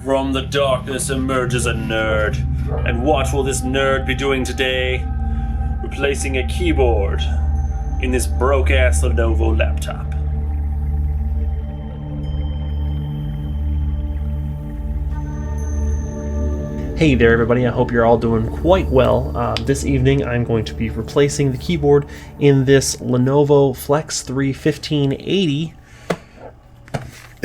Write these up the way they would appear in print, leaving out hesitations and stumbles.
From the darkness emerges a nerd. And what will this nerd be doing today? Replacing a keyboard in this broke-ass Lenovo laptop. Hey there everybody, I hope you're all doing quite well. This evening I'm going to be replacing the keyboard in this Lenovo Flex 3 1580.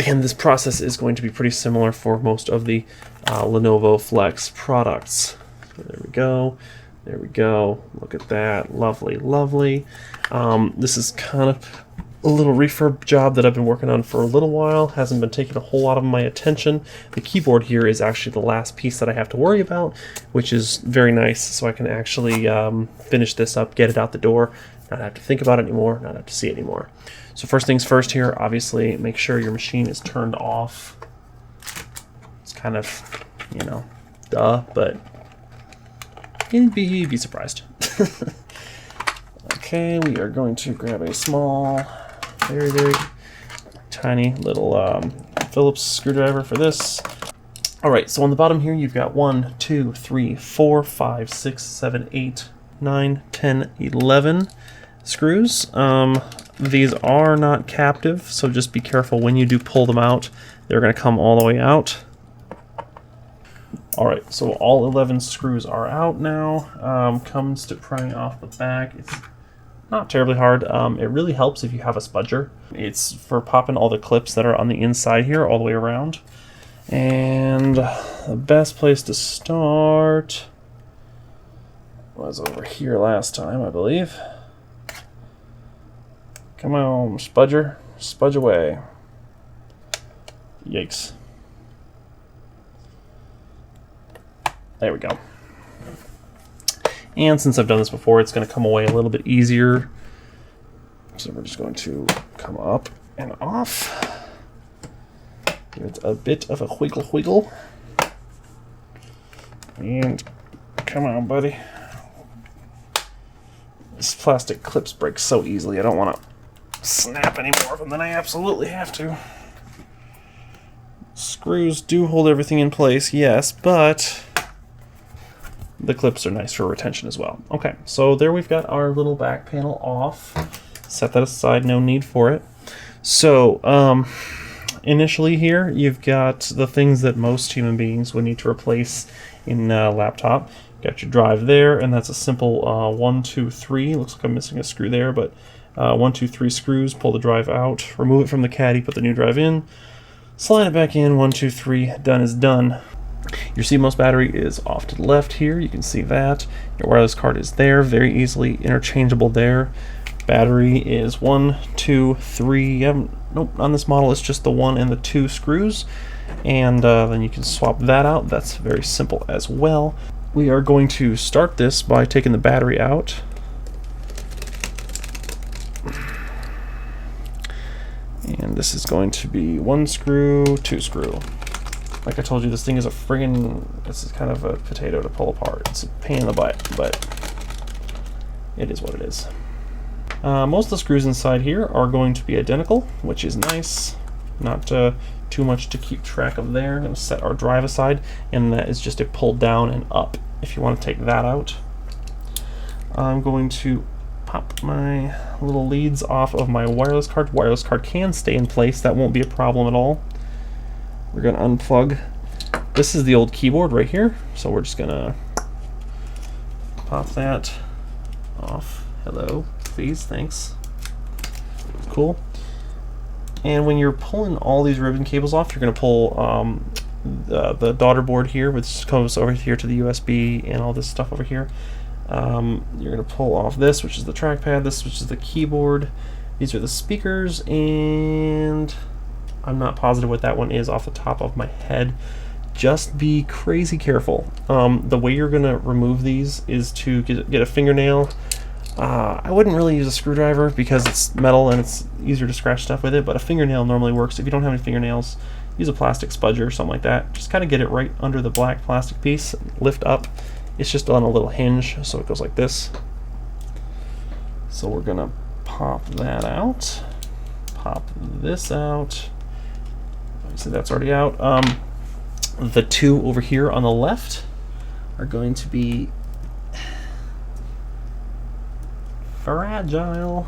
And this process is going to be pretty similar for most of the Lenovo Flex products. So there we go. There we go. Look at that. Lovely, lovely. This is kind of a little refurb job that I've been working on for a little while. Hasn't been taking a whole lot of my attention. The keyboard here is actually the last piece that I have to worry about, which is very nice, so I can actually finish this up, get it out the door, not have to think about it anymore, not have to see it anymore. So first things first here, obviously make sure your machine is turned off. It's kind of, you know, duh, but you'd be surprised. Okay, we are going to grab a small, very, very tiny little Phillips screwdriver for this. All right, so on the bottom here, you've got 1, 2, 3, 4, 5, 6, 7, 8, 9, 10, 11 screws. These are not captive, so just be careful when you do pull them out. They're going to come all the way out. All right, so all 11 screws are out now. Comes to prying off the back. It's not terribly hard. It really helps if you have a spudger. It's for popping all the clips that are on the inside here all the way around. And the best place to start was over here last time, I believe. Come on, spudger, spudge away. Yikes. There we go. And since I've done this before, it's going to come away a little bit easier. So we're just going to come up and off. Give it a bit of a wiggle wiggle. And come on, buddy. This plastic clips break so easily, I don't want to snap any more of them than I absolutely have to. Screws do hold everything in place, yes, but the clips are nice for retention as well. Okay, so there we've got our little back panel off. Set that aside, no need for it. So, initially here, you've got the things that most human beings would need to replace in a laptop. Got your drive there, and that's a simple 1, 2, 3. Looks like I'm missing a screw there, but 1, 2, 3 screws, pull the drive out, remove it from the caddy, put the new drive in, slide it back in, 1, 2, 3, done is done. Your CMOS battery is off to the left here, you can see that. Your wireless card is there, very easily interchangeable there. Battery is 1, 2, 3, nope, on this model it's just the 1 and the 2 screws. And then you can swap that out, that's very simple as well. We are going to start this by taking the battery out. And this is going to be 1 screw, 2 screw. Like I told you, this thing is this is kind of a potato to pull apart. It's a pain in the butt, but it is what it is. Most of the screws inside here are going to be identical, which is nice. Not too much to keep track of there. I'm going to set our drive aside, and that is just a pull down and up if you want to take that out. I'm going to pop my little leads off of my wireless card. Wireless card can stay in place, that won't be a problem at all. We're going to unplug. This is the old keyboard right here, so we're just going to pop that off. Hello, please, thanks. Cool. And when you're pulling all these ribbon cables off, you're going to pull the daughter board here, which goes over here to the USB and all this stuff over here. You're going to pull off this, which is the trackpad, this, which is the keyboard. These are the speakers, and I'm not positive what that one is off the top of my head. Just be crazy careful. The way you're going to remove these is to get a fingernail. I wouldn't really use a screwdriver because it's metal and it's easier to scratch stuff with it, but a fingernail normally works. If you don't have any fingernails, use a plastic spudger or something like that. Just kind of get it right under the black plastic piece, lift up. It's just on a little hinge, so it goes like this. So we're gonna pop that out, pop this out. Obviously that's already out. The two over here on the left are going to be fragile.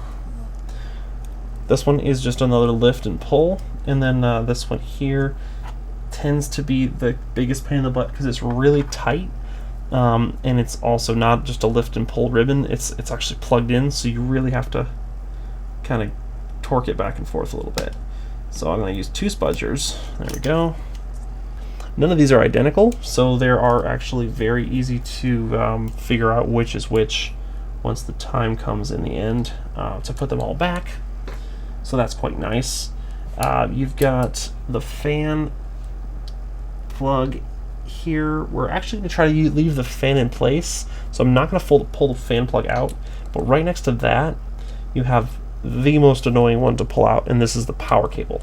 This one is just another lift and pull, and then this one here tends to be the biggest pain in the butt because it's really tight, and it's also not just a lift and pull ribbon, it's actually plugged in, so you really have to kind of torque it back and forth a little bit. So I'm going to use two spudgers. There we go. None of these are identical, so they are actually very easy to figure out which is which once the time comes in the end to put them all back. So that's quite nice. You've got the fan plug here. We're actually going to try to leave the fan in place, so I'm not going to pull the fan plug out, but right next to that you have the most annoying one to pull out, and this is the power cable.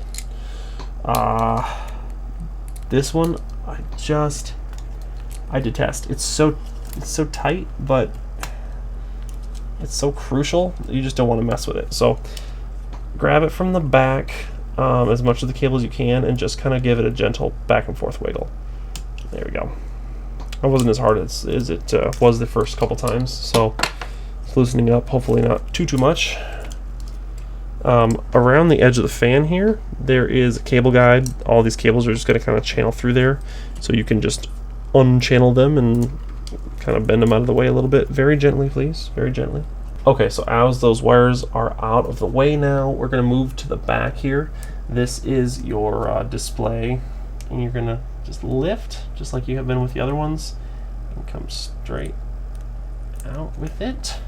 This one I detest. It's so tight, but it's so crucial that you just don't want to mess with it. So grab it from the back, as much of the cable as you can, and just kind of give it a gentle back and forth wiggle. There we go. That wasn't as hard as it was the first couple times, so it's loosening up, hopefully not too much. Around the edge of the fan here, there is a cable guide. All these cables are just going to kind of channel through there, so you can just unchannel them and kind of bend them out of the way a little bit. Very gently, please. Very gently. Okay, so as those wires are out of the way now, we're going to move to the back here. This is your display, and you're going to just lift, just like you have been with the other ones, and come straight out with it.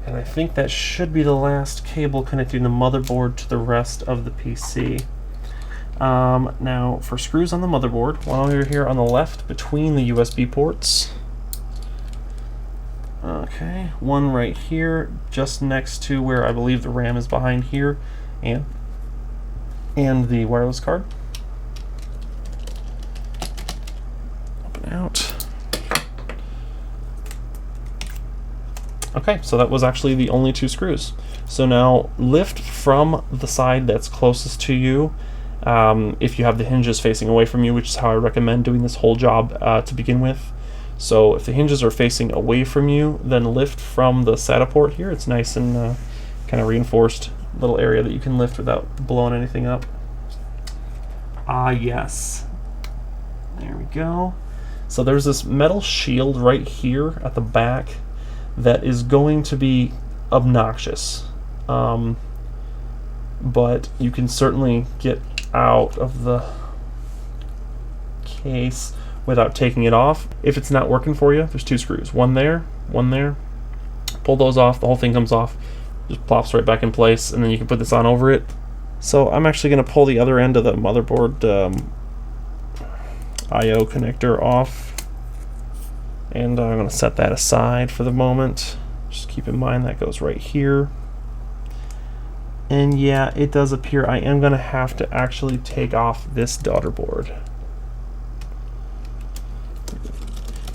And I think that should be the last cable connecting the motherboard to the rest of the PC. Now, for screws on the motherboard, one over here on the left between the USB ports. Okay, one right here, just next to where I believe the RAM is behind here, and the wireless card. Open out. Okay, so that was actually the only two screws. So now lift from the side that's closest to you, if you have the hinges facing away from you, which is how I recommend doing this whole job to begin with. So if the hinges are facing away from you, then lift from the SATA port here. It's nice and kind of reinforced little area that you can lift without blowing anything up. Yes. There we go. So there's this metal shield right here at the back that is going to be obnoxious. But you can certainly get out of the case without taking it off. If it's not working for you, there's two screws. One there, one there. Pull those off, the whole thing comes off, just plops right back in place, and then you can put this on over it. So I'm actually going to pull the other end of the motherboard I/O connector off, and I'm going to set that aside for the moment. Just keep in mind that goes right here. And yeah, it does appear I am going to have to actually take off this daughter board.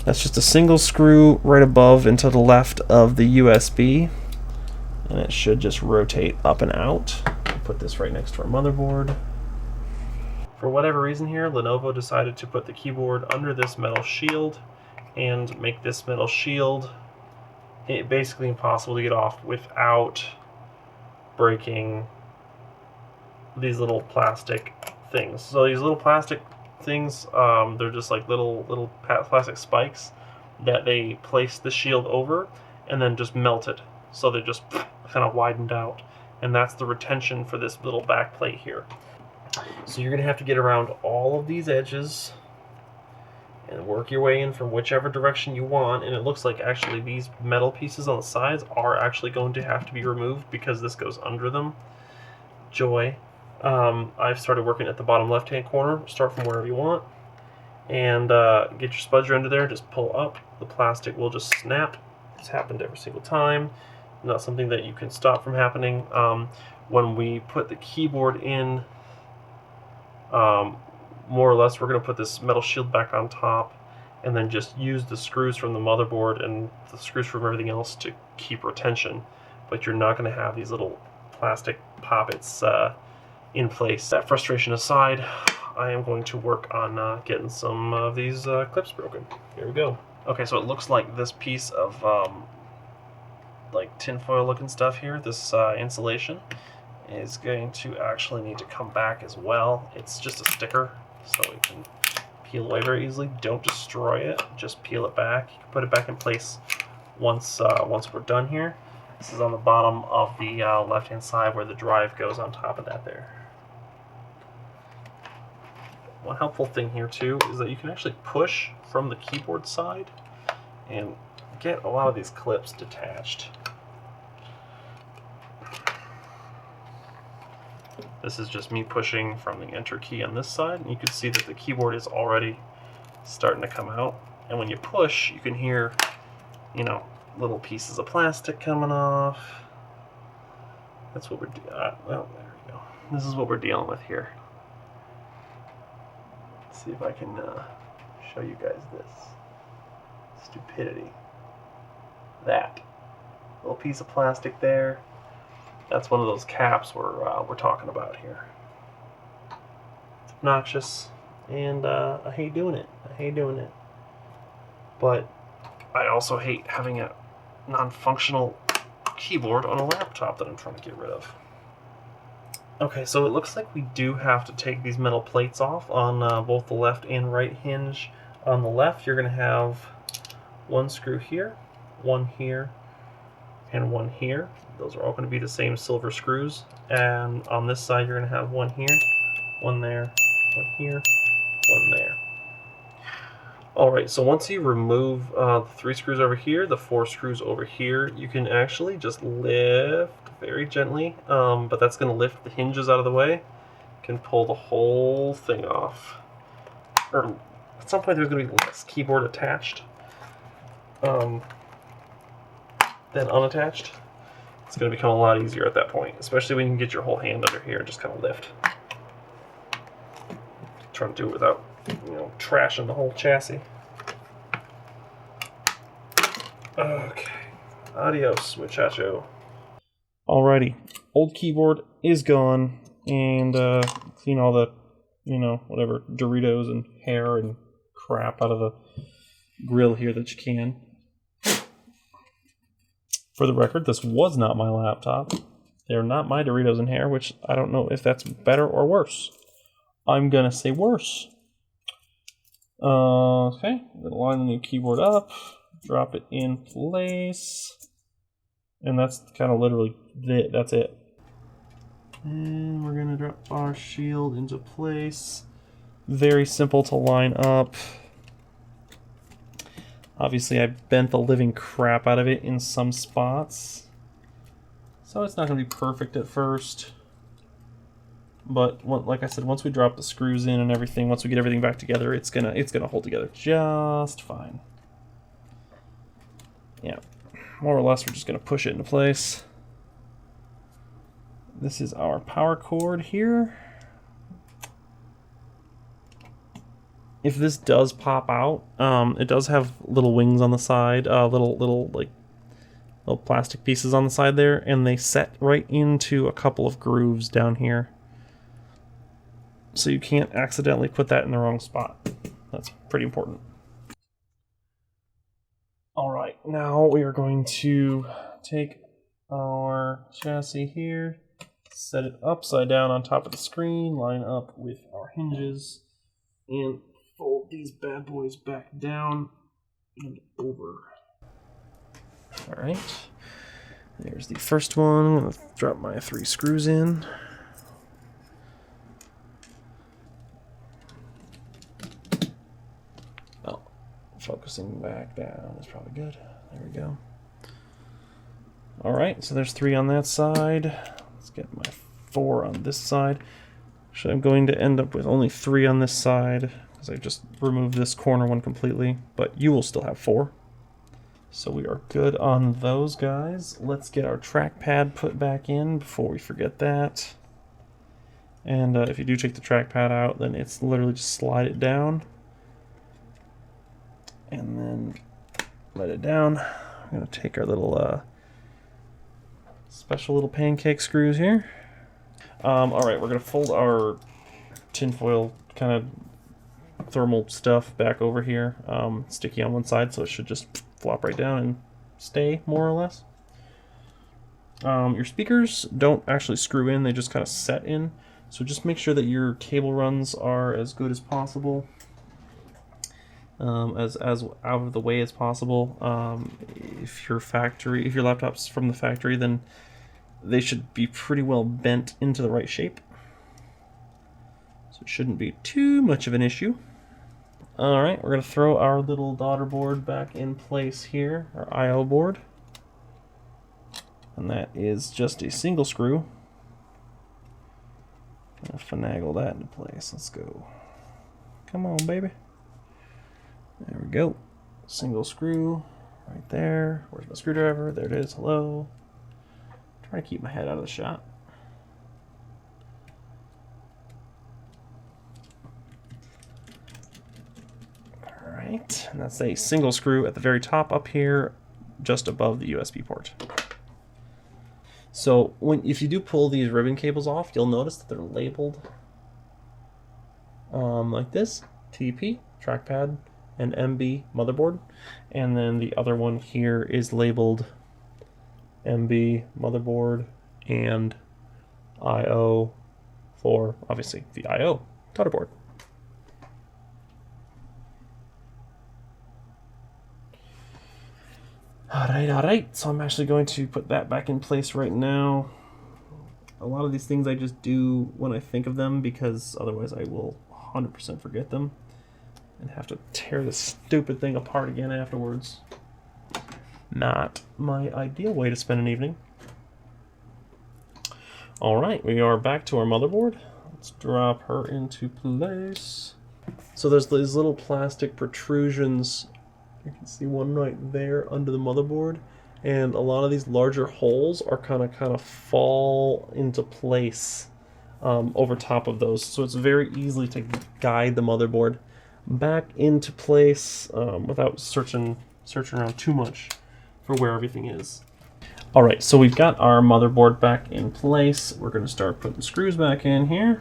That's just a single screw right above and to the left of the USB, and it should just rotate up and out. I'll put this right next to our motherboard. For whatever reason here, Lenovo decided to put the keyboard under this metal shield and make this metal shield basically impossible to get off without breaking these little plastic things. So these little plastic things, they're just like little plastic spikes that they place the shield over and then just melted, so they're just kind of widened out, and that's the retention for this little back plate here. So you're gonna have to get around all of these edges and work your way in from whichever direction you want, and it looks like actually these metal pieces on the sides are actually going to have to be removed because this goes under them. Joy. I've started working at the bottom left hand corner. Start from wherever you want and get your spudger under there, just pull up, the plastic will just snap. It's happened every single time, not something that you can stop from happening. When we put the keyboard in, more or less we're going to put this metal shield back on top and then just use the screws from the motherboard and the screws from everything else to keep retention, but you're not going to have these little plastic poppets in place. That frustration aside, I am going to work on getting some of these clips broken. Here we go. Okay, so it looks like this piece of like tinfoil looking stuff here, this insulation, is going to actually need to come back as well. It's just a sticker, so it can peel away very easily. Don't destroy it, just peel it back. You can put it back in place once we're done here. This is on the bottom of the left-hand side where the drive goes on top of that there. One helpful thing here too is that you can actually push from the keyboard side and get a lot of these clips detached. This is just me pushing from the enter key on this side, and you can see that the keyboard is already starting to come out. And when you push, you can hear, you know, little pieces of plastic coming off. That's what we're doing. Well, there we go. This is what we're dealing with here. Let's see if I can show you guys this stupidity. That little piece of plastic there. That's one of those caps we're talking about here. It's obnoxious, and I hate doing it. I hate doing it. But I also hate having a non-functional keyboard on a laptop that I'm trying to get rid of. Okay, so it looks like we do have to take these metal plates off on both the left and right hinge. On the left, you're going to have one screw here, one here, and one here. Those are all going to be the same silver screws. And on this side, you're going to have one here, one there, one here, one there. Alright, so once you remove the 3 screws over here, the 4 screws over here, you can actually just lift very gently, but that's going to lift the hinges out of the way. You can pull the whole thing off. Or at some point there's going to be less keyboard attached than unattached. It's going to become a lot easier at that point, especially when you can get your whole hand under here and just kind of lift. Trying to do it without, you know, trashing the whole chassis. Okay, adios, muchacho. Alrighty, old keyboard is gone, and clean all the, you know, whatever Doritos and hair and crap out of the grill here that you can. For the record, this was not my laptop. They're not my Doritos and hair, which I don't know if that's better or worse. I'm gonna say worse. Okay, I'm gonna line the new keyboard up, drop it in place, and that's kind of literally it. That's it. And we're gonna drop our shield into place. Very simple to line up. Obviously, I bent the living crap out of it in some spots, so it's not gonna be perfect at first. But like I said, once we drop the screws in and everything, once we get everything back together, it's gonna hold together just fine. Yeah, more or less, we're just gonna push it into place. This is our power cord here. If this does pop out, it does have little wings on the side, little plastic pieces on the side there, and they set right into a couple of grooves down here. So you can't accidentally put that in the wrong spot. That's pretty important. Alright, now we are going to take our chassis here, set it upside down on top of the screen, line up with our hinges, and fold these bad boys back down and over. Alright, there's the first one. I'm going to drop my 3 screws in. Focusing back down is probably good. There we go. Alright, so there's 3 on that side. Let's get my 4 on this side. Actually, I'm going to end up with only 3 on this side because I just removed this corner one completely, but you will still have 4. So we are good on those guys. Let's get our trackpad put back in before we forget that. And if you do take the trackpad out, then it's literally just slide it down. And then let it down. I'm going to take our little special little pancake screws here. Alright, we're going to fold our tinfoil kind of thermal stuff back over here. Sticky on one side, so it should just flop right down and stay, more or less. Your speakers don't actually screw in, they just kind of set in. So just make sure that your cable runs are as good as possible. As out of the way as possible. If your laptop's from the factory, then they should be pretty well bent into the right shape. So it shouldn't be too much of an issue. Alright, we're going to throw our little daughter board back in place here, our I/O board. And that is just a single screw. I'm gonna finagle that into place. Let's go. Come on, baby. There we go. Single screw right there. Where's my screwdriver? There it is. Hello. Trying to keep my head out of the shot. Alright, and that's a single screw at the very top up here, just above the USB port. So if you do pull these ribbon cables off, you'll notice that they're labeled like this: TP, trackpad, and MB motherboard. And then the other one here is labeled MB motherboard and IO for, obviously, the IO daughter board. Alright, so I'm actually going to put that back in place right now. A lot of these things I just do when I think of them, because otherwise I will 100% forget them and have to tear this stupid thing apart again afterwards. Not my ideal way to spend an evening. Alright, we are back to our motherboard. Let's drop her into place. So there's these little plastic protrusions. You can see one right there under the motherboard, and a lot of these larger holes are kind of fall into place over top of those. So it's very easy to guide the motherboard back into place without searching around too much for where everything is. All right, so we've got our motherboard back in place. We're going to start putting screws back in here.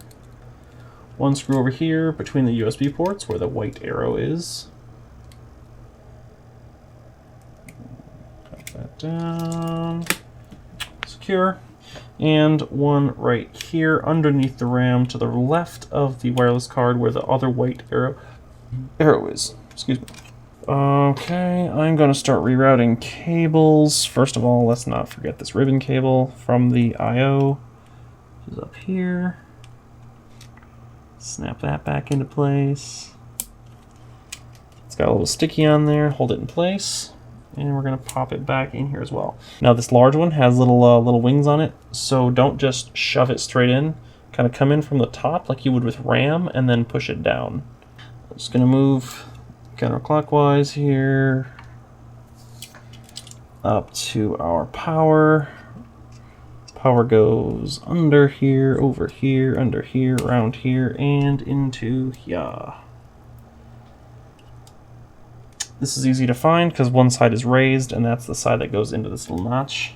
One screw over here between the USB ports where the white arrow is. That down, secure, and one right here underneath the RAM to the left of the wireless card where the other white arrow is. Excuse me. Okay, I'm going to start rerouting cables. First of all, let's not forget this ribbon cable from the I/O, which is up here. Snap that back into place. It's got a little sticky on there. Hold it in place. And we're going to pop it back in here as well. Now this large one has little wings on it, so don't just shove it straight in. Kind of come in from the top like you would with RAM and then push it down. I'm just going to move counterclockwise here up to our power. Power goes under here, over here, under here, around here, and into here. This is easy to find because one side is raised, and that's the side that goes into this little notch.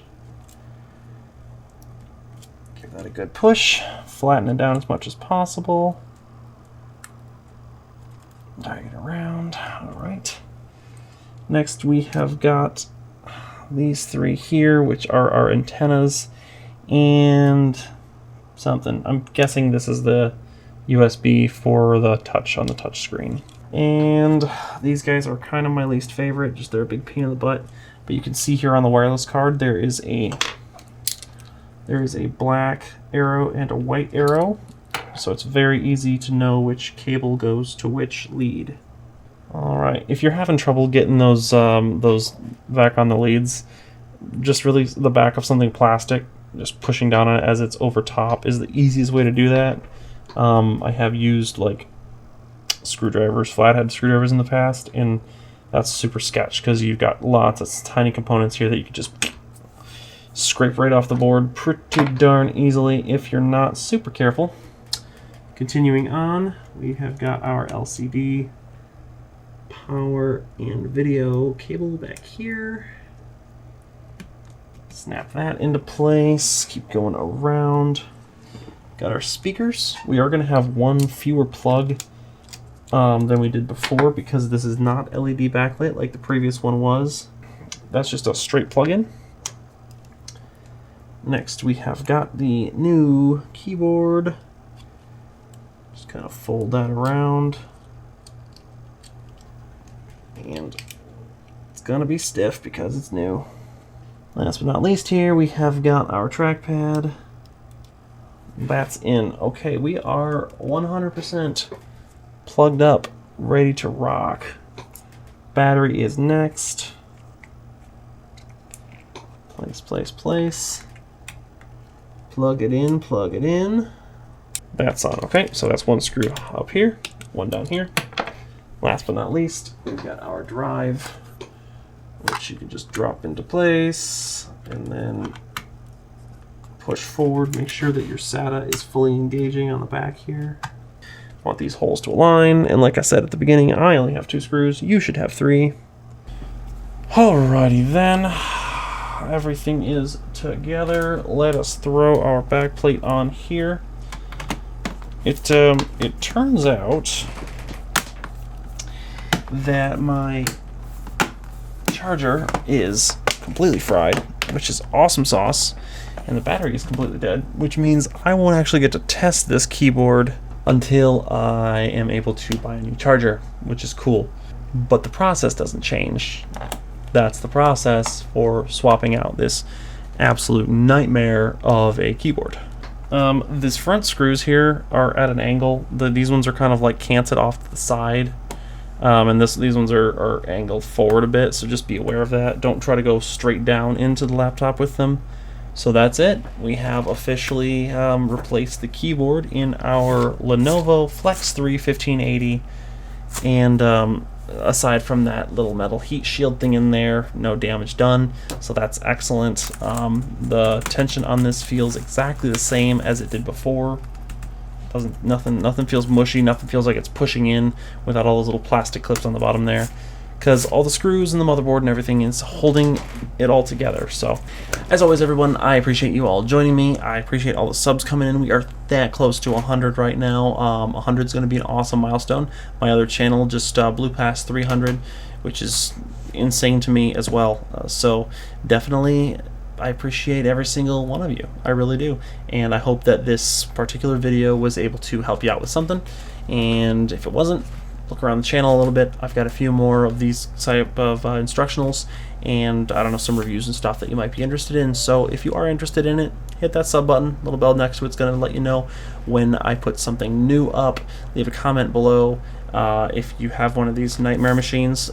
Give that a good push. Flatten it down as much as possible. Drag it around. All right. Next, we have got these three here, which are our antennas, and something. I'm guessing this is the USB for the touch on the touch screen. And these guys are kind of my least favorite, just they're a big pain in the butt. But you can see here on the wireless card there is a black arrow and a white arrow, so it's very easy to know which cable goes to which lead. All right, if you're having trouble getting those back on the leads, just release the back of something plastic. Just pushing down on it as it's over top is the easiest way to do that. I have used like screwdrivers, flathead screwdrivers in the past, and that's super sketch because you've got lots of tiny components here that you can just scrape right off the board pretty darn easily if you're not super careful. Continuing on, we have got our LCD power and video cable back here. Snap that into place, keep going around. Got our speakers. We are going to have one fewer plug than we did before because this is not LED backlit like the previous one was. That's just a straight plug-in. Next, we have got the new keyboard. Just kind of fold that around. And it's gonna be stiff because it's new. Last but not least here, we have got our trackpad. That's in. Okay, we are 100% plugged up, ready to rock. Battery is next. Place. Plug it in, plug it in. That's on. Okay, so that's one screw up here, one down here. Last but not least, we've got our drive, which you can just drop into place and then push forward. Make sure that your SATA is fully engaging on the back here. Want these holes to align, and like I said at the beginning, I only have 2 screws. You should have 3. Alrighty then. Everything is together. Let us throw our back plate on here. It turns out that my charger is completely fried, which is awesome sauce, and the battery is completely dead, which means I won't actually get to test this keyboard until I am able to buy a new charger, which is cool. But the process doesn't change. That's the process for swapping out this absolute nightmare of a keyboard. These front screws here are at an angle. These ones are kind of like canted off to the side. And these ones are angled forward a bit, so just be aware of that. Don't try to go straight down into the laptop with them. So that's it. We have officially replaced the keyboard in our Lenovo Flex 3 1580. And aside from that little metal heat shield thing in there, no damage done, so that's excellent. The tension on this feels exactly the same as it did before. Nothing feels mushy, nothing feels like it's pushing in without all those little plastic clips on the bottom there, because all the screws and the motherboard and everything is holding it all together. So as always, everyone, I appreciate you all joining me. I appreciate all the subs coming in. We are that close to 100 right now. 100 is going to be an awesome milestone. My other channel just blew past 300, which is insane to me as well. So definitely I appreciate every single one of you. I really do. And I hope that this particular video was able to help you out with something. And if it wasn't, look around the channel a little bit. I've got a few more of these type of instructionals and I don't know, some reviews and stuff that you might be interested in. So if you are interested in it, hit that sub button. Little bell next to it's going to let you know when I put something new up. Leave a comment below. If you have one of these nightmare machines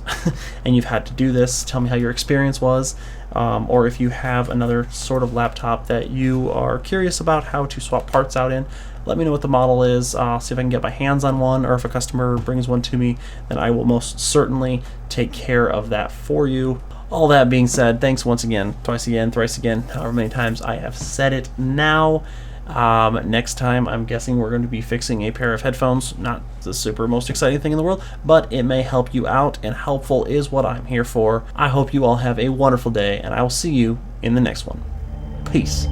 and you've had to do this, tell me how your experience was. Or if you have another sort of laptop that you are curious about how to swap parts out in, let me know what the model is. I'll see if I can get my hands on one, or if a customer brings one to me, then I will most certainly take care of that for you. All that being said, thanks once again, twice again, thrice again, however many times I have said it now. Next time, I'm guessing we're going to be fixing a pair of headphones. Not the super most exciting thing in the world, but it may help you out, and helpful is what I'm here for. I hope you all have a wonderful day, and I will see you in the next one. Peace.